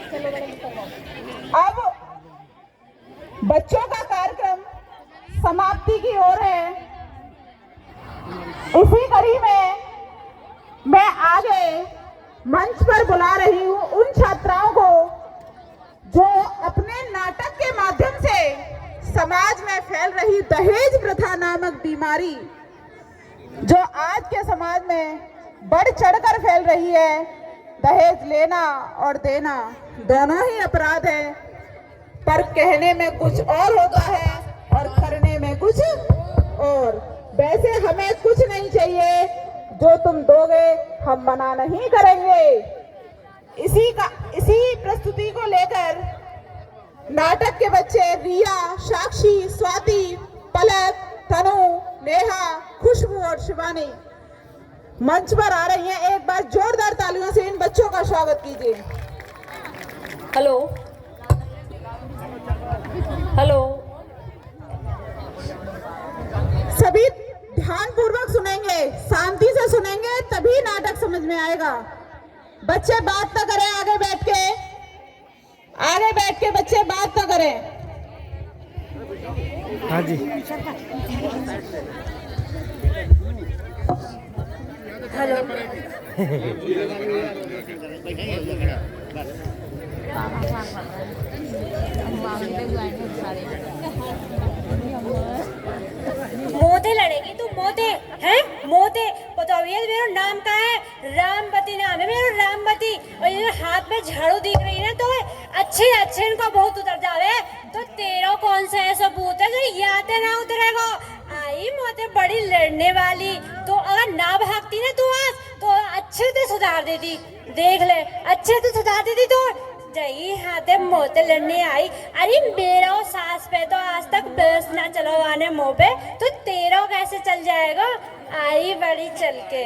अब बच्चों का कार्यक्रम समाप्ति की ओर है। इसी कड़ी में मैं आगे मंच पर बुला रही हूँ उन छात्राओं को जो अपने नाटक के माध्यम से समाज में फैल रही दहेज प्रथा नामक बीमारी, जो आज के समाज में बढ़ चढ़कर फैल रही है। दहेज लेना और देना दोनों ही अपराध है, पर कहने में कुछ और होता है और करने में कुछ और। वैसे हमें कुछ नहीं चाहिए, जो तुम दोगे हम मना नहीं करेंगे। इसी प्रस्तुति को लेकर नाटक के बच्चे रिया, साक्षी, स्वाति, पलक, तनु, नेहा, खुशबू और शिवानी मंच पर आ रही हैं। एक बार जोरदार तालियों से इन बच्चों का स्वागत कीजिए। हेलो हेलो, सभी ध्यानपूर्वक सुनेंगे, शांति से सुनेंगे, तभी नाटक समझ में आएगा। बच्चे बात ना करें, आगे बैठ के बच्चे बात ना करें। हाँ जी। हेलो मोते लड़ेगी तू, मोते हैं, मोते बताओ। ये मेरा नाम का है, रामवती नाम है मेरा, रामवती। और ये हाथ में झाड़ू दिख रही है तो अच्छे इनको बहुत उतर जावे। तो तेरा कौन सा ऐसा भूत है जो याद ना उतरेगा? आई मोते बड़ी लड़ने वाली, तो अगर ना भागती ना तू आज तो अच्छे से सुधार देती। देख ले, अच्छे से सुधार देती तो जही हाथे मोते लड़ने आई। अरे मेरा सास पे तो आज तक बस ना चलवाने मुंह पे, तो तेरा कैसे चल जाएगा? आई बड़ी चल के।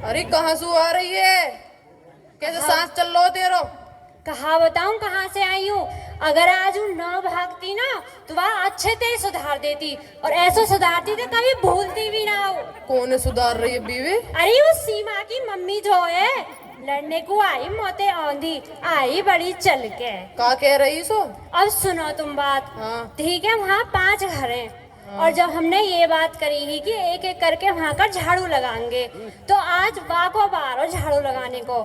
अरे कहाँ से आ रही है? कैसे सांस चल लो तेरो? कहाँ बताऊं कहाँ से आई हूँ? अगर आज वो ना भागती ना तो वह अच्छे से सुधार देती, और ऐसा सुधारती तो कभी भूलती भी ना हो। कौन सुधार रही है बीवी? अरे वो सीमा की मम्मी जो है, लड़ने को आई मोते आंधी, आई बड़ी चल के। का कह रही सो? अब सुनो तुम बात। हाँ। ठीक है, वहाँ 5 घर हैं। और जब हमने ये बात करी ही कि एक एक करके वहाँ का झाड़ू लगाएंगे, तो आज वाको बारो झाड़ू लगाने को,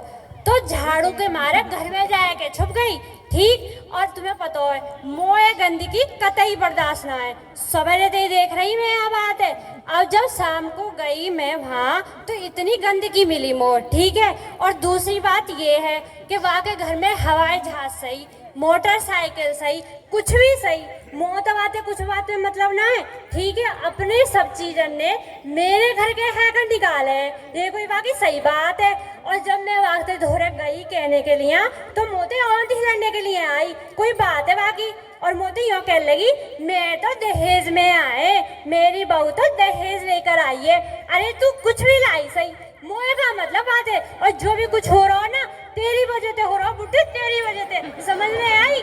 तो झाड़ू के मारे घर में जाके छुप गई। ठीक, और तुम्हें पता है मोए गंदगी कतई बर्दाश्त ना है। सवेरे से देख रही मैं यहाँ बात है। अब जब शाम को गई मैं वहाँ तो इतनी गंदगी मिली मोर। ठीक है, और दूसरी बात ये है कि वहाँ के घर में हवाई जहाज सही, मोटरसाइकिल सही, कुछ भी सही, मोत बातें कुछ बातें मतलब ना है। ठीक है, अपने सब चीजन ने मेरे घर के हैकर निकाले हैं, ये कोई बाकी सही बात है। और जब मैं वास्ते धोरे गई कहने के लिए तो मोते और लड़ने के लिए आई, कोई बात है बाकी। और मोती यूँ कहने लगी मैं तो दहेज में आए, मेरी बहू तो दहेज लेकर आई है। अरे तू कुछ भी लाई सही, मोए का मतलब बात है। और जो भी कुछ हो रहा हो ना तेरी वजह से हो रहा, बुढ़ी तेरी वजह से, समझ में आई?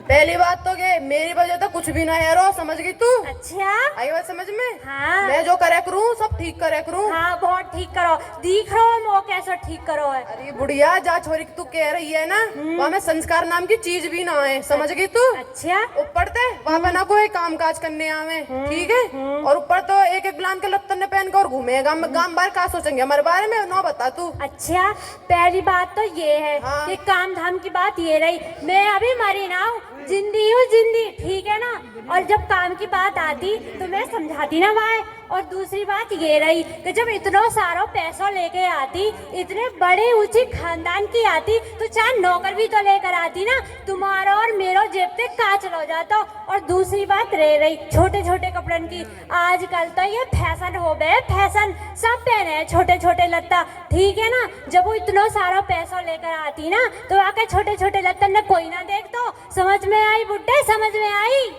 पहली बात तो के मेरी वजह तो कुछ भी ना है रो, समझ गई तू? अच्छा, आई बात समझ में? हाँ। मैं जो करे करूँ सब ठीक करे करूँ। हाँ, बहुत ठीक करो, दिख रहा हो कैसे ठीक करो है। अरे बुढ़िया जा छोरी तू कह रही है ना, वहाँ में संस्कार नाम की चीज भी ना है, समझ गई तू? अच्छा, ऊपर ते वहाँ पे ना कोई काम काज करने आवे, ठीक है? और ऊपर तो एक एक गुलाम के लत्तन ने पहन कर घूमेगा, गांव बार का सोचेंगे हमारे बारे में ना, बता तू। अच्छा, पहली बात तो ये है हाँ। कि काम धाम की बात ये रही, मैं अभी मरी ना हूँ, जिंदी हूँ जिंदी, ठीक है ना। और जब काम की बात आती तो मैं समझाती ना भाई। और दूसरी बात ये रही कि जब इतना सारा पैसा लेके आती, इतने बड़े ऊंचे खानदान की आती, तो 4 नौकर भी तो लेकर आती ना, तुम्हारा और मेरा जेब पे कांच हो जाता। और दूसरी बात रह रही छोटे छोटे कपड़न की, आजकल तो ये फैशन हो गए, फैशन सब पहने हैं छोटे छोटे लत्ता, ठीक है ना। जब वो इतना सारा पैसा लेकर आती ना तो आके छोटे छोटे लत्तन ने कोई ना देख, तो समझ में आई बुड्ढे, समझ में आई?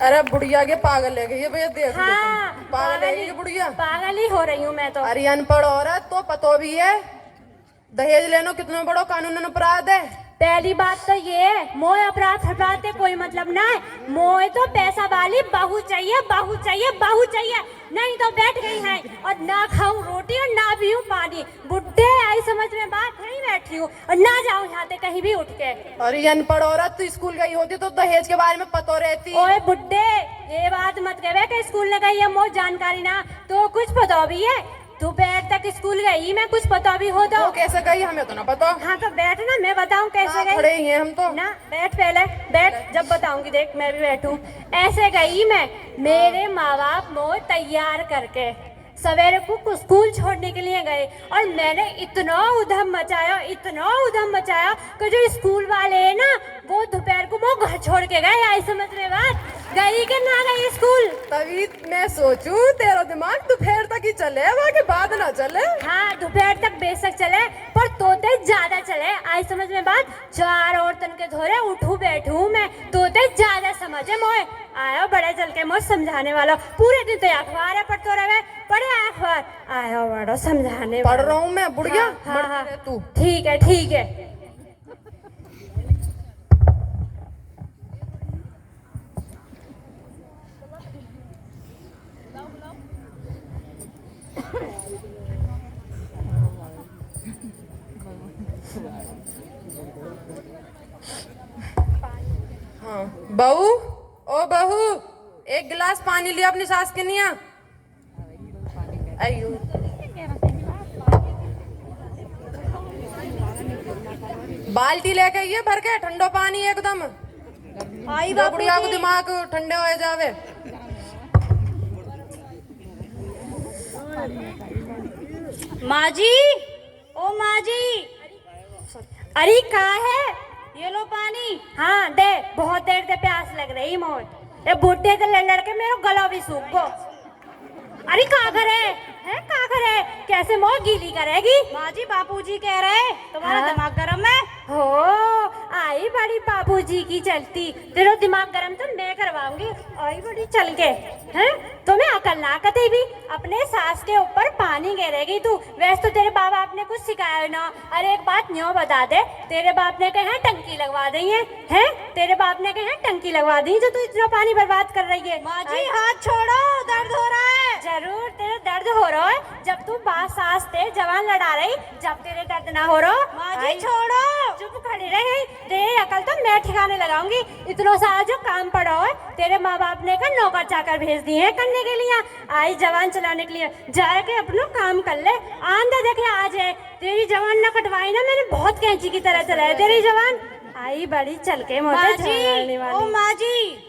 अरे बुढ़िया के पागल है ये भैया, देख हाँ, पागल है ये बुढ़िया, पागल ही हो रही हूँ मैं तो। अरे अनपढ़ औरत तो पतो भी है, दहेज लेना कितना बड़ा कानूनन अपराध है। पहली बात तो ये है, मोए अपराध हटाते कोई मतलब ना है। मोए तो पैसा वाली बहू चाहिए, बहू चाहिए, बहू चाहिए। नहीं तो बैठ गई है और ना खाऊं रोटी और ना पीऊं पानी। बुड्ढे आई समझ में बात नहीं बैठी हूँ और ना जाऊं यहाँ से कहीं भी उठ के। अरे अनपढ़ औरत, तू स्कूल गई होती तो दहेज के बारे में पता रहती। ओए बुड्ढे, ये बात मत कहे कि स्कूल ने गई है मोर जानकारी ना, तो कुछ पता भी है। दोपहर तक स्कूल गई, मैं कुछ पता भी हो तो कैसे गई हमें तो ना पता। हाँ तो बैठ ना, मैं बताऊं कैसे गई। खड़े ही हैं हम तो ना, बैठ पहले बैठ, जब बताऊंगी देख मैं भी बैठूं। ऐसे गई मैं, मेरे माँ बाप मोर तैयार करके सवेरे को स्कूल छोड़ने के लिए गए और मैंने इतना उधम मचाया, इतना उधम मचाया कि जो स्कूल वाले हैं ना वो दोपहर को वो घर छोड़ के गए। आई समझ में बात, गई कि ना गई स्कूल। तभी मैं सोचूं तेरा दिमाग दोपहर तक ही चले, वहाँ के बाद ना चले। हाँ दोपहर तक बेशक चले पर तोते ज्यादा चले। आई समझ में बात, 4 औरतन के धोरे उठू बैठू मैं, तोते ज्यादा समझे मोए। आयो बड़े चल के मोए समझाने वाला, पूरे दिन तो अखबार है पढ़ते रहे, पढ़े अखबार। आयो बड़ो समझाने पढ़ रहा हूँ मैं बुढ़िया। हाँ, हाँ, हाँ। तू ठीक है ठीक है। हाँ बहू, ओ बहू, एक गिलास पानी लिया अपनी सास के निया। अयो बाल्टी लेके आइए भर के, ठंडो पानी एकदम। आई बुढ़िया को दिमाग ठंडे हो जावे। माँ जी, ओ माँ जी, अरे कहाँ है? ये लो पानी। हाँ दे, बहुत देर से प्यास लग रही मोर। ये बुढ़े से लड़ लड़ के मेरा गला भी सूख गो। अरे कहाँ करे है, कहाँ करे, कैसे मोर गीली करेगी? माँ जी बापूजी कह रहे तुम्हारा हाँ? दिमाग गर्म है। हो आई बड़ी बाबूजी की चलती, तेरा दिमाग गरम तो मैं करवाऊंगी। आई बड़ी चल के हैं, तुम्हें अकल ना कते भी, अपने सास के ऊपर पानी गिरेगी तू। वैसे तो तेरे बाप आपने कुछ सिखाया ना। अरे एक बात न्यों बता दे, तेरे बाप ने कहा टंकी लगवा दी है? तेरे बाप ने कहा टंकी लगवा दी जो तू इतना पानी बर्बाद कर रही है। माँ जी हाथ छोड़ो, दर्द हो रहा है। जरूर तेरे दर्द हो रहा है, जब तू बात सास ते जवान लड़ा रही, जब तेरे दर्द ना हो रहा। माँ जी छोड़ो, चुप खड़ी रही, तेरी अकल तो मैं ठिकाने लगाऊंगी। इतना सारा जो काम पड़ा है, तेरे माँ बाप ने का नौकर चाकर भेज दिए हैं करने के लिए, आई जवान चलाने के लिए। जाके अपना काम कर ले, आंधा देखे आ जाए। तेरी जवान ना कटवाई ना मैंने, बहुत कैंची की तरह चलाए तेरी जवान। आई बड़ी चल के माँ मुझे जी, ओ माँ जी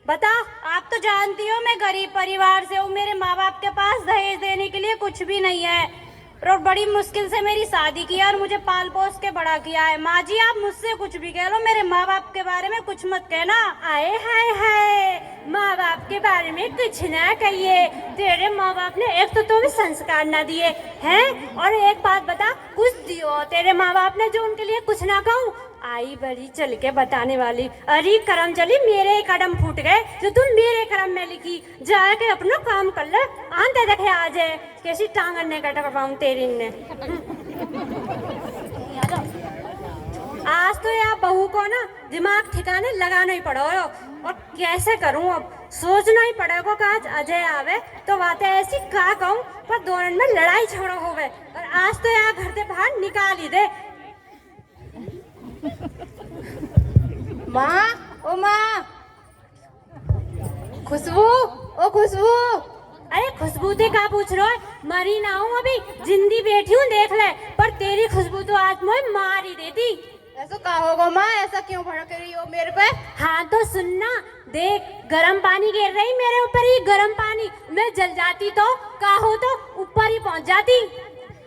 बता। आप तो जानती हो मैं गरीब परिवार से हूँ, मेरे माँ बाप के पास दहेज देने के लिए कुछ भी नहीं है और बड़ी मुश्किल से मेरी शादी की और मुझे पाल पोस के बड़ा किया है। माँ जी आप मुझसे कुछ भी कह लो, मेरे माँ बाप के बारे में कुछ मत कहना। आए हाय हाय, माँ बाप के बारे में कुछ ना कहिए। तेरे माँ बाप ने एक तो तुम्हें संस्कार ना दिए हैं, और एक बात बता, कुछ दियो तेरे माँ बाप ने जो उनके लिए कुछ ना कहूँ। आई बड़ी चल के बताने वाली, अरे करम चली मेरे कदम फूट गए जो तुम मेरे करम में लिखी। जाके अपना काम कर ले, आंते देखे आ जाए कैसी टांगने का टकराऊं तेरी ने। आज तो यार बहू को ना दिमाग ठिकाने लगाना ही पड़ेगा, और कैसे करूं अब सोचना ही पड़ेगा कि आज अजय आवे तो बातें ऐसी का कहूं पर दोनों में लड़ाई झगड़ा होवे, और आज तो यार घर से बाहर निकाल ही दे। माँ, ओ माँ, खुशबू, ओ खुशबू। अरे खुशबू से का पूछ रहे हो? मरी ना हूँ अभी, जिंदी बैठी हूँ देख ले, पर तेरी खुशबू तो आज मुझे मार ही देती। ऐसा का होगा माँ, ऐसा क्यों भड़क रही हो मेरे पे? हाँ तो सुनना, देख गरम पानी गिर रही मेरे ऊपर, ही गरम पानी, मैं जल जाती तो का हो तो ऊपर ही पहुँच जाती।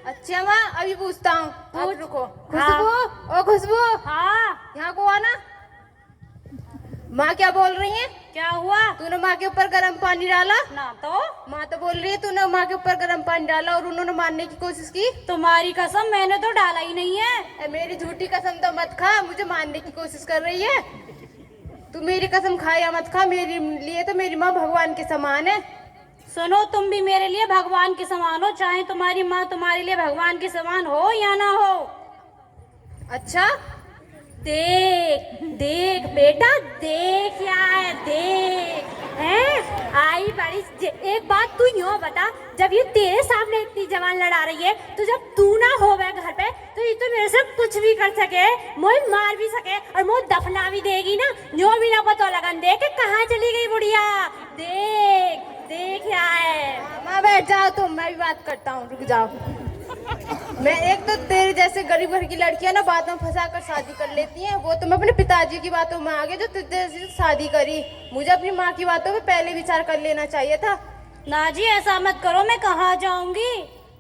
अच्छा माँ अभी पूछता हूँ, पूछ। रुको। हाँ। खुशबू, ओ खुशबू, हाँ यहाँ को आना। माँ क्या बोल रही है? क्या हुआ? तूने माँ के ऊपर गर्म पानी डाला ना तो माँ तो बोल रही है तूने माँ के ऊपर गर्म पानी डाला और उन्होंने मारने की कोशिश की। तुम्हारी कसम, मैंने तो डाला ही नहीं है। मेरी झूठी कसम तो मत खा, मुझे मारने की कोशिश कर रही है। तू मेरी कसम खा या मत खा, मेरे लिए तो मेरी माँ भगवान के समान है। सुनो, तुम भी मेरे लिए भगवान के समान हो, चाहे तुम्हारी माँ तुम्हारे लिए भगवान के समान हो या ना हो। अच्छा देख देख बेटा, देख क्या है, देख हैं आई बड़ी। एक बात तू यूं बता, जब ये तेरे सामने इतनी जवान लड़ा रही है, तो जब तू ना हो गए घर पे, तो ये तो मेरे से कुछ भी कर सके, मुझे मार भी सके और मुझे दफना भी देगी ना, जो भी ना पता लगन दे के कहाँ चली गई बुढ़िया। देख देख क्या है। मामा बैठ जाओ तुम, मैं भी बात करता हूँ, रुक जाओ। मैं एक तो तेरे जैसे गरीब घर की लड़कियां ना बातों में फंसा कर शादी कर लेती हैं, वो तो मैं अपने पिताजी की बातों में आ गई जो तुझे जैसे शादी करी। मुझे अपनी माँ की बातों में पहले विचार कर लेना चाहिए था। ना जी ऐसा मत करो, मैं कहाँ जाऊंगी।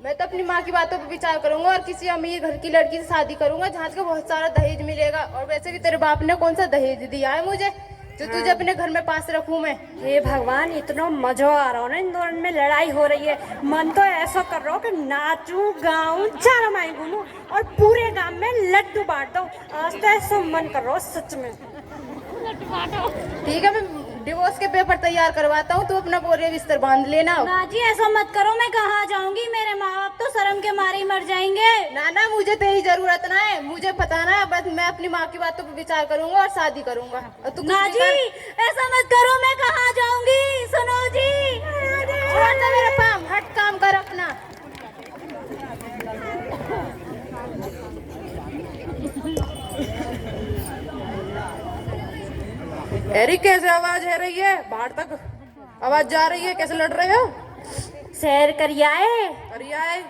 मैं तो अपनी माँ की बातों पर विचार करूंगा और किसी अमीर घर की लड़की से शादी करूंगा जहाँ से बहुत सारा दहेज मिलेगा। और वैसे भी तेरे बाप ने कौन सा दहेज दिया है मुझे जो तुझे अपने घर में पास रखूं मैं। हे भगवान, इतना मजा आ रहा हो ना, इन दोनों में लड़ाई हो रही है। मन तो ऐसा कर रहा हो कि नाचूं गाऊं चार माई घूमूं और पूरे गांव में लड्डू बांट दो। आज तो ऐसा मन कर रहा हो सच में। ठीक है, मैं डिवोर्स के पेपर तैयार करवाता हूँ, तू अपना बोरिया बिस्तर बांध लेना। ना जी ऐसा मत करो, मैं कहाँ जाऊंगी, मेरे माँ बाप तो शर्म के मारे ही मर जाएंगे। ना ना, मुझे तेरी जरूरत ना है, मुझे पता ना है, बस मैं अपनी माँ की बातों पर विचार करूंगा और शादी करूंगा। और तू ना जी ऐसा मत करो, मैं कहाँ जाऊंगी, सुनो जी। छोड़ दे मेरा काम, हट काम कर अपना। एरी कैसे आवाज है रही है, बाहर तक आवाज जा रही है, कैसे लड़ रहे हो? सैर करिया है, करिया है,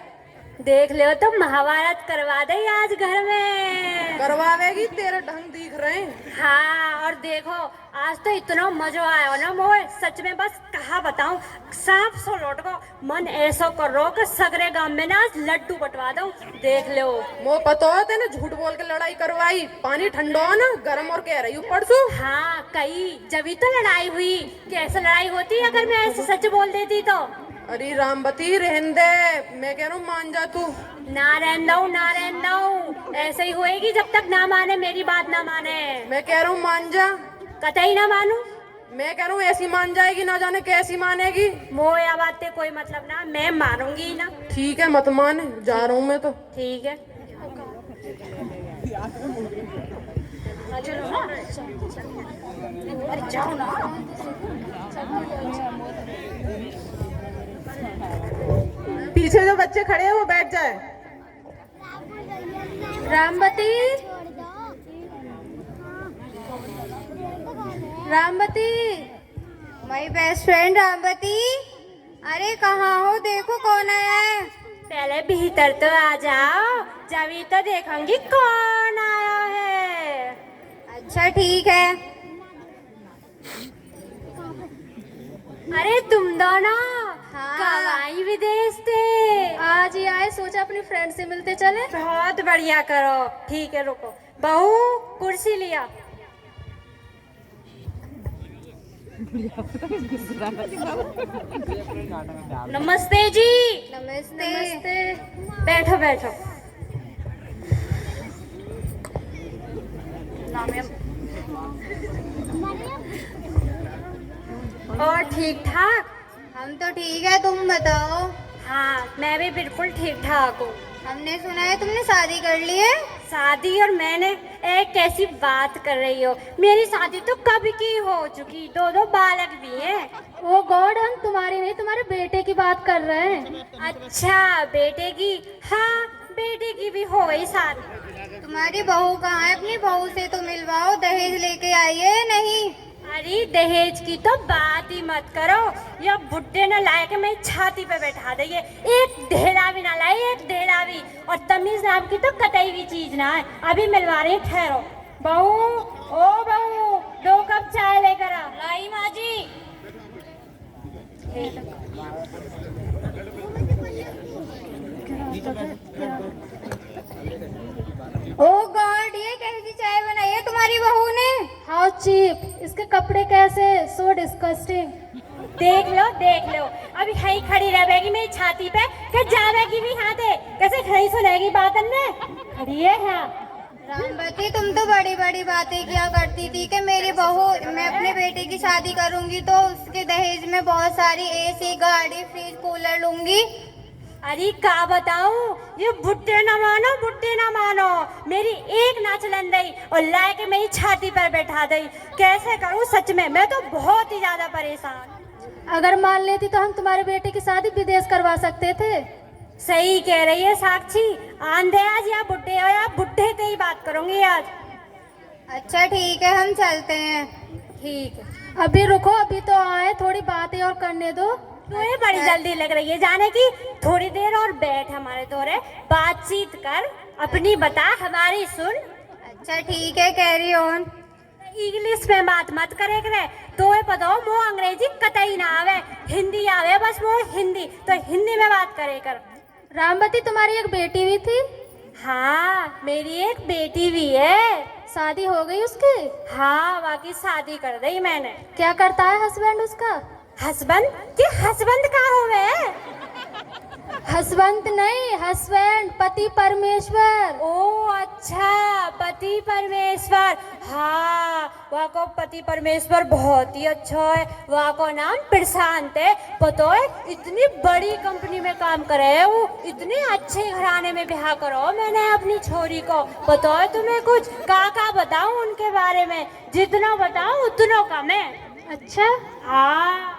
देख ले तो महाभारत करवा दे आज घर में। करवावेगी, तेरे ढंग दिख रहे हैं। हाँ, और देखो आज तो इतना मजा आया ना मोए, सच में बस कहा बताऊं, सांप सो लौट को मन ऐसा कर रहा हो कि सगरे गांव में ना आज लड्डू बंटवा दो। देख लो मो पता है तेने झूठ बोल के लड़ाई करवाई, पानी ठंडा हो ना गर्म और कह रही हूँ परसों। हाँ कही जब तो लड़ाई हुई, कैसे लड़ाई होती अगर मैं ऐसे सच बोल देती तो। अरे रामबती रहन दे, मैं कह रहा हूँ मान जा तू। ना रहन दो, ना रहन दो, ऐसे ही होएगी जब तक ना माने, मेरी बात ना माने। मैं कह रहा हूँ मान जा। कतई ना मानू, मैं कह रहा हूँ ऐसी मान जाएगी, ना जाने कैसी मानेगी। मोया बातें कोई मतलब ना, मैं मानूंगी ना। ठीक है मत मान, जा रहा हूँ मैं तो। ठीक है चलो ना, अरे जाओ ना। पीछे जो बच्चे खड़े हैं वो बैठ जाए। Rambati, Rambati, my best friend Rambati, अरे कहाँ हो, देखो कौन आया है। पहले भीतर तो आ जाओ, जब तो देखूंगी कौन आया है। अच्छा ठीक है। अरे तुम दोनों हाँ। कब आई विदेश से? आज ही आए, सोचा अपनी फ्रेंड से मिलते चले। बहुत बढ़िया, करो ठीक है, रुको बहू कुर्सी लिया। नमस्ते जी। नमस्ते। नमस्ते, बैठो बैठो। और ठीक ठाक? हम तो ठीक है, तुम बताओ। हाँ मैं भी बिल्कुल ठीक ठाक हूँ। हमने सुना है तुमने शादी कर ली है। शादी और मैंने, एक कैसी बात कर रही हो, मेरी शादी तो कब की हो चुकी, दो दो बालक भी हैं। ओ गॉड, हम तुम्हारी नहीं तुम्हारे बेटे की बात कर रहे हैं। अच्छा बेटे की, हाँ बेटे की भी हो गई शादी। तुम्हारी बहू कहाँ है, अपनी बहू से तो मिलवाओ, दहेज लेके आई है नहीं। अरे दहेज की तो बात ही मत करो, या बुड्ढे न लाए के मैं छाती पे बैठा दे, एक ढेला भी ना लाए, एक ढेला भी, और तमीज नाम की तो कतई भी चीज ना है। अभी मिलवा रही, ठहरो। बहू, ओ बहू, 2 कप चाय लेकर आ। लाई माँ जी। ओ गॉड, ये कैसी चाय बनाई है तुम्हारी बहू ने। हाउ चीप, इसके कपड़े कैसे, सो डिस्गस्टिंग। देख लो, अभी खड़ी खड़ी रहेगी मेरी छाती पे, क्या जावेगी भी हाथ है, कैसे खड़ी सुनेगी बात ने, खड़ी है। हाँ रामबती, तुम तो बड़ी बड़ी बातें किया करती थी कि मेरी बहू, मैं अपने बेटे की शादी करूंगी तो उसके दहेज में बहुत सारी एसी, गाड़ी, फ्रिज, कूलर लूंगी। अरे का बताऊं, ये बुट्टे ना मानो, बुट्टे ना मानो, मेरी एक ना चलन दई और लाए के मेरी छाती पर बैठा दई। कैसे करूं सच में, मैं तो बहुत ही ज्यादा परेशान। अगर मान लेती तो हम तुम्हारे बेटे की शादी विदेश करवा सकते थे। सही कह रही है साक्षी, आंधे आज या बुट्टे हो या बुट्टे से ही बात करूंगी आज। अच्छा ठीक है, हम चलते हैं। ठीक है, अभी रुको, अभी तो आए, थोड़ी बातें और करने दो। तुम्हें बड़ी जल्दी लग रही है जाने की। थोड़ी देर और बैठ हमारे दौरे, बातचीत कर, अपनी बता हमारी सुन। अच्छा ठीक है, कैरी ऑन। इंग्लिश में बात मत करे करे, तो ये पता हो मो अंग्रेजी कतई ना आवे, हिंदी आवे बस, वो हिंदी तो हिंदी में बात करे कर। रामवती, तुम्हारी एक बेटी भी थी? हाँ, मेरी एक बेटी भी है। शादी हो गई उसकी? हाँ, बाकी शादी कर दी मैंने। क्या करता है हस्बैंड उसका? हस्बैंड? कि हस्बैंड कहाँ हुए? हस्बैंड नहीं, हस्बैंड, पति परमेश्वर। ओ अच्छा, पति परमेश्वर। हाँ, वहाँ को पति परमेश्वर बहुत ही अच्छा है। वहाँ को नाम प्रशांत है। पता है, इतनी बड़ी कंपनी में काम करे है वो, इतने अच्छे घराने में ब्याह करो मैंने अपनी छोरी को। पता है तुम्हें कुछ? का बताऊं उनके बारे में? जितना बताऊं उतना कम है। अच्छा, हाँ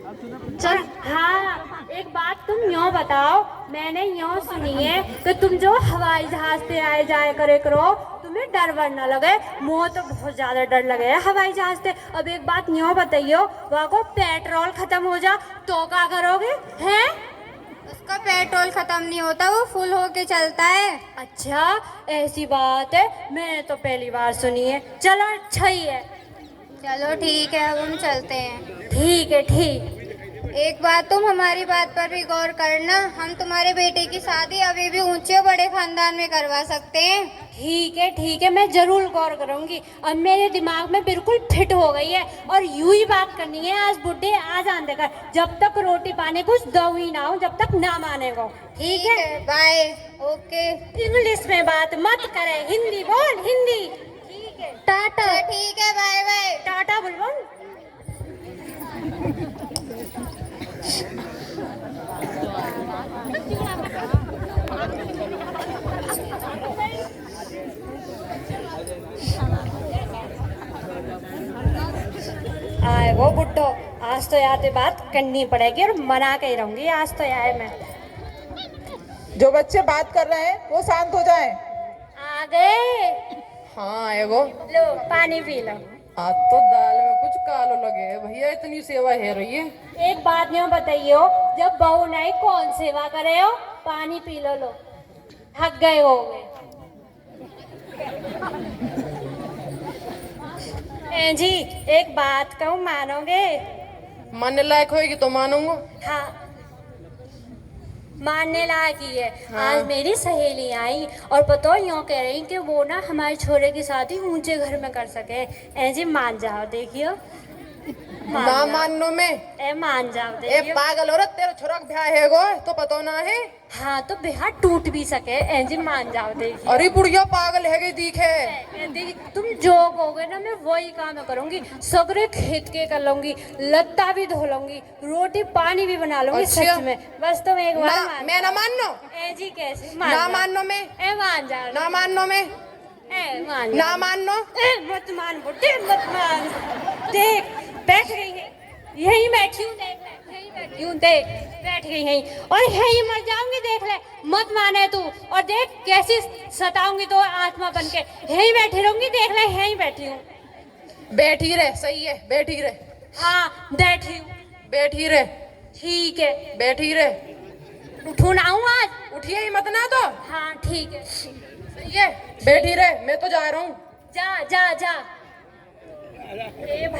चल। हाँ, एक बात तुम यूँ बताओ, मैंने यूँ सुनी है कि तुम जो हवाई जहाज से आए जाए करे करो, तुम्हें डर वर न लगे। मुझे तो बहुत ज्यादा डर लगे है हवाई जहाज से। अब एक बात यूँ बताइयो, वहाँ को पेट्रोल खत्म हो जा तो क्या करोगे हैं? उसका पेट्रोल खत्म नहीं होता, वो फुल होके चलता है। अच्छा, ऐसी बात है, मैंने तो पहली बार सुनी है। चलो अच्छा ही है। चलो ठीक है, अब हम चलते हैं। ठीक है, ठीक। एक बात तुम हमारी बात पर भी गौर करना, हम तुम्हारे बेटे की शादी अभी भी ऊंचे बड़े खानदान में करवा सकते हैं। ठीक है, ठीक है, मैं जरूर गौर करूंगी। अब मेरे दिमाग में बिल्कुल फिट हो गई है और यूं ही बात करनी है। आज बुड्ढे आज आंधे कर, जब तक रोटी पाने कुछ दो ही ना हो, जब तक ना माने को। ठीक है, बाय। ओके। इंग्लिश में बात मत करे, हिंदी बोल, हिंदी। ठीक है, टाटा। ठीक है, बाय बाय। टाटा बुलबुल। आए वो बुड्ढो, आज तो याद बात करनी पड़ेगी और मना के ही रहूंगी आज तो यार मैं। जो बच्चे बात कर रहे हैं वो शांत हो जाएं। आ गए? हाँ एगो, लो पानी पी लो। आज तो दाल में कुछ कालो लगे है भैया, इतनी सेवा है रही है। एक बात नहीं बताइयो, जब बहू नहीं कौन सेवा करे हो? पानी पी लो। लो, थक गए होगे। जी, एक बात कहूँ, मानोगे? मानने लायक होगी तो मानूंगा। हाँ, मानने लायक ही है। हाँ। आज मेरी सहेली आई और पता यूँ कह रही कि वो ना हमारे छोरे की शादी ऊंचे घर में कर सके। जी मान जाओ, देखियो। ना मानो में मान जाओ, ए देखियो। पागल औरत, तेरा छोरा का ब्याह है गो तो पता ना है। हाँ, तो बिहार टूट भी सके। जी मान जाओ, देखियो। अरे बुढ़िया पागल है गई दिखे। तुम जो कहोगे ना मैं वही काम करूंगी। सगरे खेत के कर लूंगी, लत्ता भी धो लूंगी, रोटी पानी भी बना लूंगी। अच्छा। सच में, बस तुम एक बार ना, मैं ना मानो। जी कैसे ना जाओ। मानो में मान जाओ। ना मानो में मान ना जाओ। मानो। मत मान बुड्ढे, मत मान। देख बैठ गई है, यहीं बैठी हूँ, देख ले, यहीं बैठी हूँ, देख बैठ गई है और यहीं मर जाऊंगी, देख ले। मत माने तू, और देख कैसी सताऊंगी तो आत्मा बन के यहीं बैठी रहूंगी, देख ले यहीं बैठी हूँ। बैठी रहे, सही है, बैठी रहे। हाँ बैठी हूँ। बैठी रहे, ठीक है, बैठी रहे। उठू ना हूँ आज। उठिए ही मत ना तो। हाँ ठीक है, सही है, बैठी रहे, मैं तो जा रहा हूँ। जा जा जा।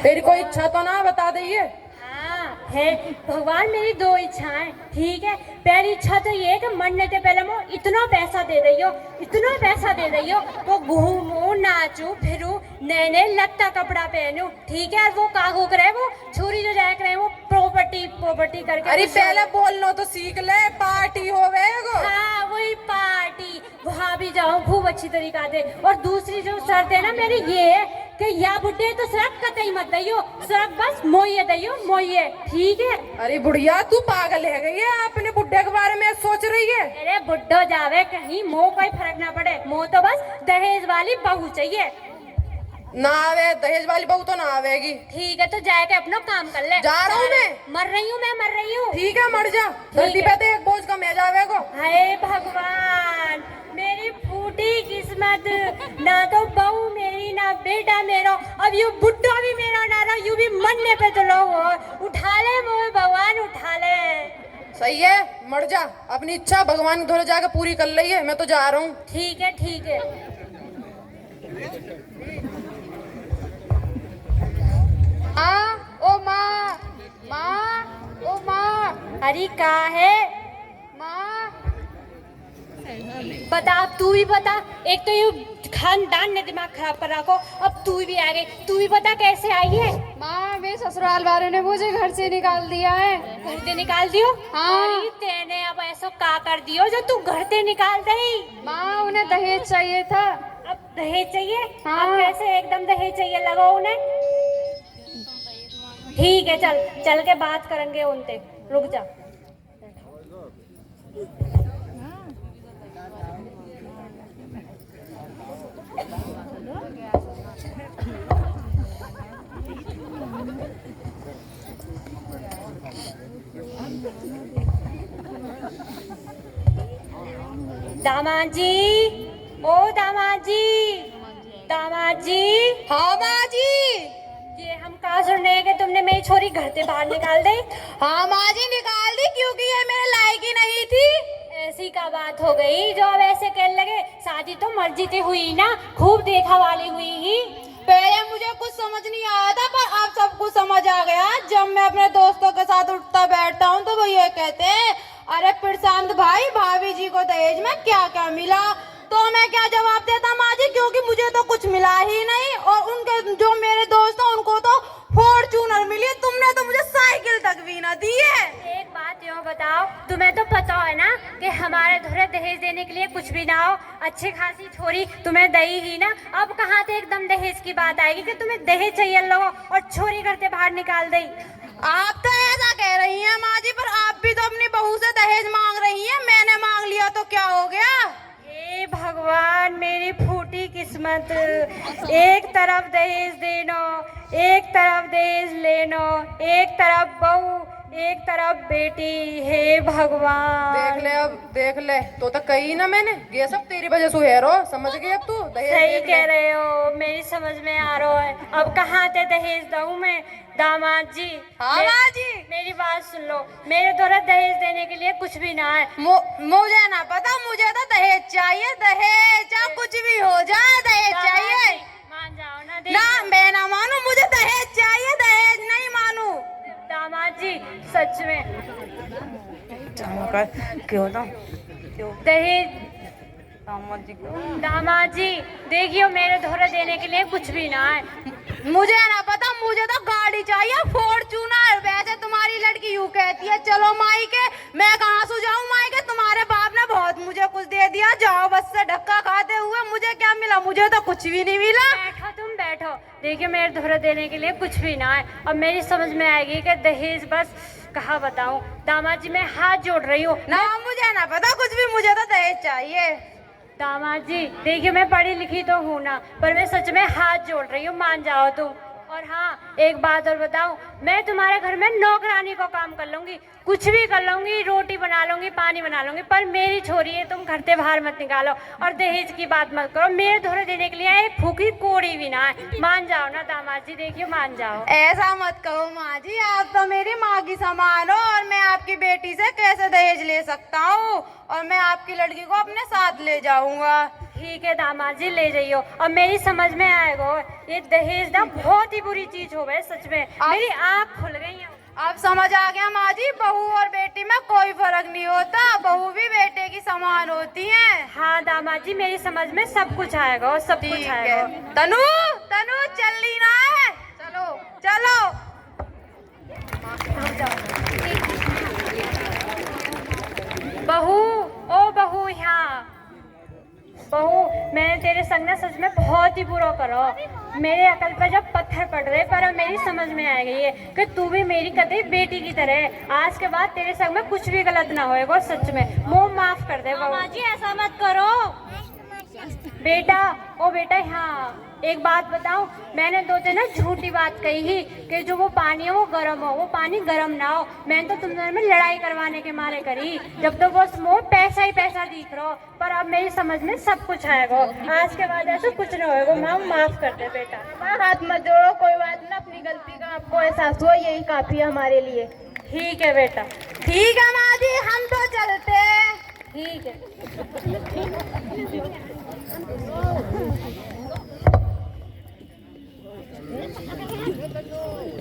तेरी कोई इच्छा तो ना बता दीजिए। हाँ है भगवान, मेरी दो इच्छाएं। ठीक है, पहली इच्छा तो ये है कि मरने से पहले मैं इतना पैसा दे दियो, इतना पैसा दे दियो तो घूमू नाचू फिरू, नए नए लगता कपड़ा पहनू। ठीक है, और वो कागो करे, वो छोरी जो जाया करे वो प्रॉपर्टी करके। अरे पहले बोलना तो सीख ले, पार्टी होवे एगो। हाँ वही पार्टी, वहाँ भी जाऊँ खूब अच्छी तरीका से। और दूसरी जो शर्त है ना मेरी ये है कि या बुड्ढे तो सड़क कतई मत दइयो, सड़क बस मोइये दइयो मोइये, ठीक है। अरे बुढ़िया तू पागल है गई है, अपने बुड्ढे के बारे में सोच रही है। अरे बुड्ढो जावे कहीं, मोह कोई फर्क ना पड़े, मोह तो बस दहेज वाली बहू चाहिए। ना आवे दहेज वाली बहू तो ना आवेगी। ठीक है तो जाके अपना काम कर ले। जा रहा हूँ मैं। मर रही हूँ। ठीक है मर जा, धरती पे तो एक बोझ कम है जावे को। हाय भगवान, मेरी फूटी किस्मत, ना तो बहू मेरी ना बेटा मेरा, अब यू बुड्ढा भी मेरा ना रहा, यू भी मरने पे तो लो। उठा ले मोह भगवान उठा ले। सही है मर जा, अपनी इच्छा भगवान के धोरे जाके पूरी कर ली है, मैं तो जा रहा हूँ। ठीक है ठीक है। ओ माँ, ओ माँ, अरे का है माँ। बता, अब तू भी बता। एक तो यू खानदान ने दिमाग खराब कर रखो, अब तू भी आ गई, तू भी बता कैसे आई है। माँ मेरे ससुराल वालों ने मुझे घर से निकाल दिया है। घर से निकाल दियो? हाँ। अरे तेने अब ऐसा का कर दियो जो तू घर से निकाल दई। माँ उन्हें दहेज चाहिए था। अब दहेज चाहिए? हाँ। अब कैसे एकदम दहेज चाहिए लगो उन्हें? ठीक है चल चल के बात करेंगे उनसे, रुक जा। दामाद जी, ओ दामाद जी, दामाद जी। हाँ माँ जी। ये हम कहा सुन रहे हैं कि तुमने मेरी छोरी घर से बाहर निकाल दी। हाँ माँ जी निकाल दी, क्योंकि ये मेरे लायक ही नहीं थी। ऐसी का बात हो गई जो अब ऐसे कहने लगे? शादी तो मर्जी से हुई ना, खूब देखा वाली हुई ही। पहले मुझे कुछ समझ नहीं आया था, पर अब सब कुछ समझ आ गया। जब मैं अपने दोस्तों के साथ उठता बैठता हूँ तो वो ये कहते हैं, अरे प्रशांत भाई भाभी जी को दहेज में क्या क्या मिला? तो मैं क्या जवाब देता माँ जी, क्योंकि मुझे तो कुछ मिला ही नहीं, और उनके जो मेरे दोस्त हैं उनको तो फॉर्च्यूनर मिली, तुमने तो मुझे साइकिल तक भी ना दी है। एक बात यूँ बताओ, तुम्हें तो पता है ना कि हमारे धुरे दहेज देने के लिए कुछ भी ना हो, अच्छी खासी छोरी तुम्हें दई ही ना। अब कहाँ से एकदम दहेज की बात आएगी कि तुम्हें दहेज चाहिए लो और छोरी करते बाहर निकाल दई। आप तो ऐसा कह रही हैं माँ जी, पर आप भी तो अपनी बहू से दहेज मांग रही हैं। मैंने मांग लिया तो क्या हो गया? हे भगवान, मेरी फूटी किस्मत, एक तरफ दहेज देनो, एक तरफ दहेज लेनो, एक तरफ बहू, एक तरफ बेटी। हे भगवान। देख ले अब देख ले, तो कही ना मैंने, ये सब तेरी वजह से है रो, समझ गई अब तू? दहेज सही देख ले। कह रहे हो, मेरी समझ में आ रहा है। अब कहाँ से दहेज दूं मैं? दामाद जी, हाँ माँ जी। मेरी बात सुन लो, मेरे द्वारा दहेज देने के लिए कुछ भी ना है। मुझे ना पता, मुझे तो दहेज चाहिए। दहेज चाहे कुछ भी हो जाए, दहेज दामाद चाहिए। जी, मान जाओ ना। ना मैं ना मानू, मुझे दहेज चाहिए, दहेज नहीं मानू। दामाद जी सच में क्यों ना दहेज। दामाद जी देखियो, मेरे धोरा देने के लिए कुछ भी ना है। मुझे ना पता, मुझे तो गाड़ी चाहिए, फॉर्च्यूनर। वैसे तुम्हारी लड़की यूँ कहती है चलो माई के, मैं कहाँ से जाऊँ माई के? तुम्हारे बाप ने बहुत मुझे कुछ दे दिया, जाओ बस से धक्का खाते हुए। मुझे क्या मिला? मुझे तो कुछ भी नहीं मिला। बैठो तुम बैठो, देखिए मेरे धोरा देने के लिए कुछ भी ना है। अब मेरी समझ में आएगी कि दहेज बस कहा बताऊं। दामाद जी मैं हाथ जोड़ रही हूँ ना मुझे ना पता कुछ भी, मुझे तो दहेज चाहिए। दामाद जी देखिए, मैं पढ़ी लिखी तो हूँ ना, पर मैं सच में हाथ जोड़ रही हूँ, मान जाओ तुम। और हाँ एक बात और बताऊं, मैं तुम्हारे घर में नौकरानी को काम कर लूंगी, कुछ भी कर लूंगी, रोटी बना लूंगी, पानी बना लूंगी, पर मेरी छोरी है, तुम घर से बाहर मत निकालो और दहेज की बात मत करो। मेरे धोरे देने के लिए एक फूकी कोड़ी भी ना है, मान जाओ ना दामाद जी, देखियो मान जाओ। ऐसा मत कहो माँ जी, आप तो मेरी माँ की समान हो, और मैं आपकी बेटी से कैसे दहेज ले सकता हूँ? और मैं आपकी लड़की को अपने साथ ले जाऊंगा। ठीक है दामाद जी ले जाइयो। अब मेरी समझ में आएगा, ये दहेज ना बहुत ही बुरी चीज हो गई, सच में मेरी आँख खुल गई है। अब समझ आ गया माँ जी, बहू और बेटी में कोई फर्क नहीं होता, बहू भी बेटे की समान होती है। हाँ दामाद जी मेरी समझ में सब कुछ आएगा, सब कुछ आएगा। तनु तनु चलनी ना है, चलो चलो। बहू, ओ बहू, यहाँ बहू, मैंने तेरे संग ना सच में बहुत बहुत ही बुरा करो। मेरे अकल पर जब पत्थर पड़ रहे, पर अब मेरी समझ में आ गई है कि तू भी मेरी कतई बेटी की तरह है। आज के बाद तेरे संग में कुछ भी गलत ना होएगा, सच में। मुंह माफ कर दे बाबा। माँ जी ऐसा मत करो। बेटा, ओ बेटा, हाँ एक बात बताऊं, मैंने तो ना झूठी बात कही ही कि जो वो पानी है वो गर्म हो, वो पानी गर्म ना हो। मैंने तो तुम दोनों में लड़ाई करवाने के मारे करी, जब तो वो मोह पैसा ही पैसा दिख रहा हो। पर अब मेरी समझ में सब कुछ आएगा। आज के बाद ऐसा कुछ ना होएगा। माँ माफ कर दे बेटा। माँ हाथ मत जोड़ो, कोई बात ना, अपनी गलती का आपको एहसास हुआ, यही काफी है हमारे लिए। ठीक है बेटा, ठीक है माँ जी, हम तो चलते हैं। ठीक है।